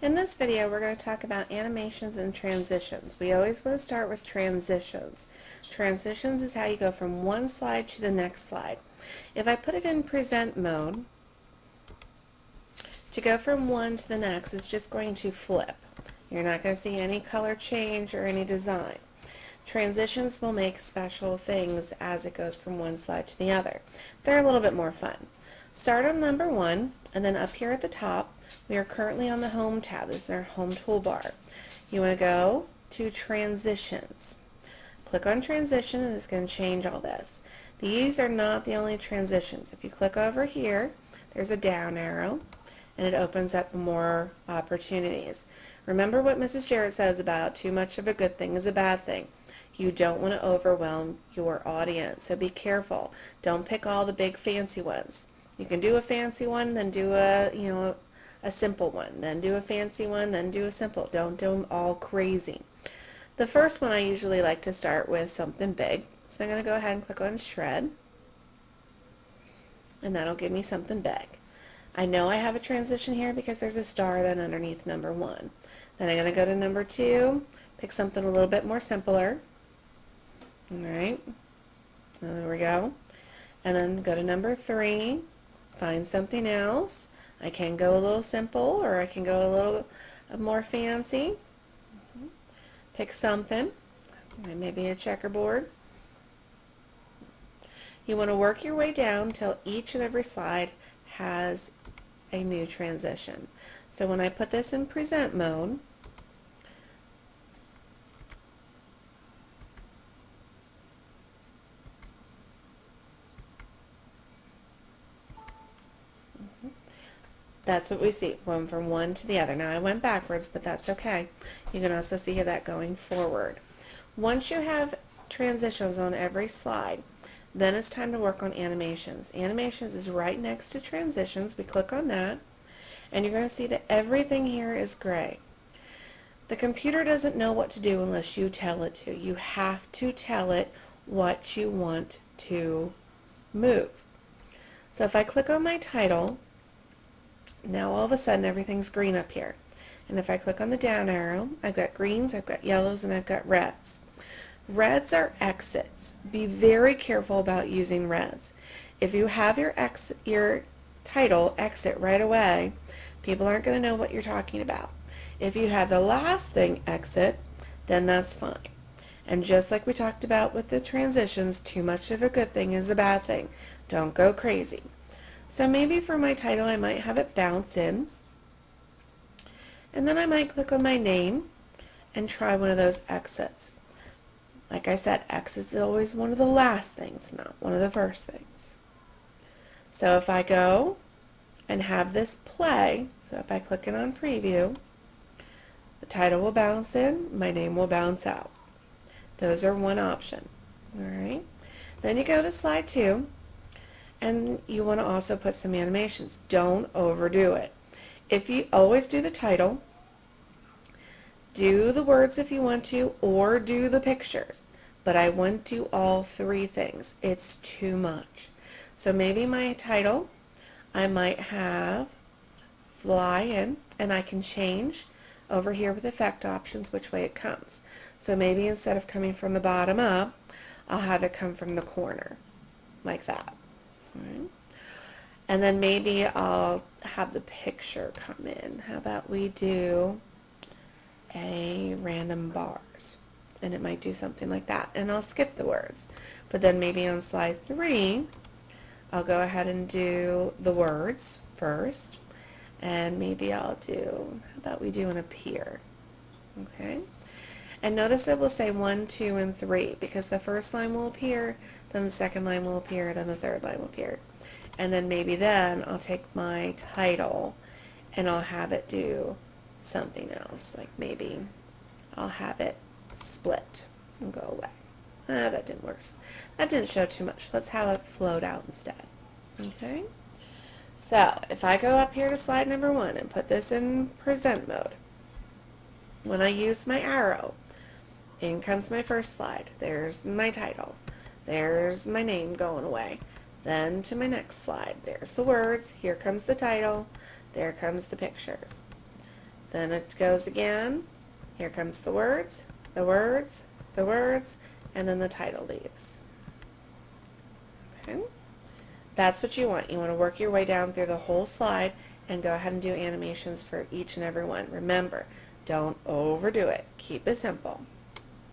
In this video, we're going to talk about animations and transitions. We always want to start with transitions. Transitions is how you go from one slide to the next slide. If I put it in present mode, to go from one to the next is just going to flip. You're not going to see any color change or any design. Transitions will make special things as it goes from one slide to the other. They're a little bit more fun. Start on number 1, and then up here at the top, we are currently on the Home tab. This is our Home toolbar. You want to go to Transitions. Click on Transition, and it's going to change all this. These are not the only transitions. If you click over here, there's a down arrow, and it opens up more opportunities. Remember what Mrs. Jarrett says about too much of a good thing is a bad thing. You don't want to overwhelm your audience, so be careful. Don't pick all the big fancy ones. You can do a fancy one, then do a simple one, then do a fancy one, then do a simple. Don't do them all crazy. The first one I usually like to start with something big, so I'm going to go ahead and click on Shred, and that'll give me something big. I know I have a transition here because there's a star then underneath number 1. Then I'm going to go to number 2, pick something a little bit more simpler. Alright, there we go. And then go to number 3, find something else. I can go a little simple or I can go a little more fancy. Pick something, maybe a checkerboard. You want to work your way down until each and every slide has a new transition. So when I put this in present mode, that's what we see, going from one to the other. Now I went backwards, but that's okay. You can also see that going forward. Once you have transitions on every slide, then it's time to work on animations. Animations is right next to transitions. We click on that, and you're going to see that everything here is gray. The computer doesn't know what to do unless you tell it to. You have to tell it what you want to move. So if I click on my title, now all of a sudden everything's green up here. And if I click on the down arrow, I've got greens, I've got yellows, and I've got reds. Reds are exits. Be very careful about using reds. If you have your title exit right away, people aren't going to know what you're talking about. If you have the last thing exit, then that's fine. And just like we talked about with the transitions, too much of a good thing is a bad thing. Don't go crazy. So maybe for my title I might have it bounce in, and then I might click on my name and try one of those exits. Like I said, exits is always one of the last things, not one of the first things. So if I go and have this play, so if I click it on preview, the title will bounce in, my name will bounce out. Those are one option. Alright. Then you go to slide 2, and you want to also put some animations. Don't overdo it. If you always do the title, do the words if you want to, or do the pictures. But I wouldn't do all 3 things. It's too much. So maybe my title, I might have fly in, and I can change over here with effect options which way it comes. So maybe instead of coming from the bottom up, I'll have it come from the corner, like that. Right. And then maybe I'll have the picture come in. How about we do a random bars, and it might do something like that, and I'll skip the words. But then maybe on slide 3 I'll go ahead and do the words first, and maybe I'll do, how about we do an appear. Okay, and notice it will say 1, 2, and 3 because the first line will appear, then the second line will appear, then the third line will appear. And then maybe then I'll take my title and I'll have it do something else, like maybe I'll have it split and go away. That didn't work. That didn't show too much. Let's have it float out instead. Okay, so if I go up here to slide number 1 and put this in present mode, when I use my arrow, in comes my first slide. There's my title. There's my name going away. Then to my next slide. There's the words. Here comes the title. There comes the pictures. Then it goes again. Here comes the words, the words, the words, and then the title leaves. Okay? That's what you want. You want to work your way down through the whole slide and go ahead and do animations for each and every one. Remember, don't overdo it. Keep it simple.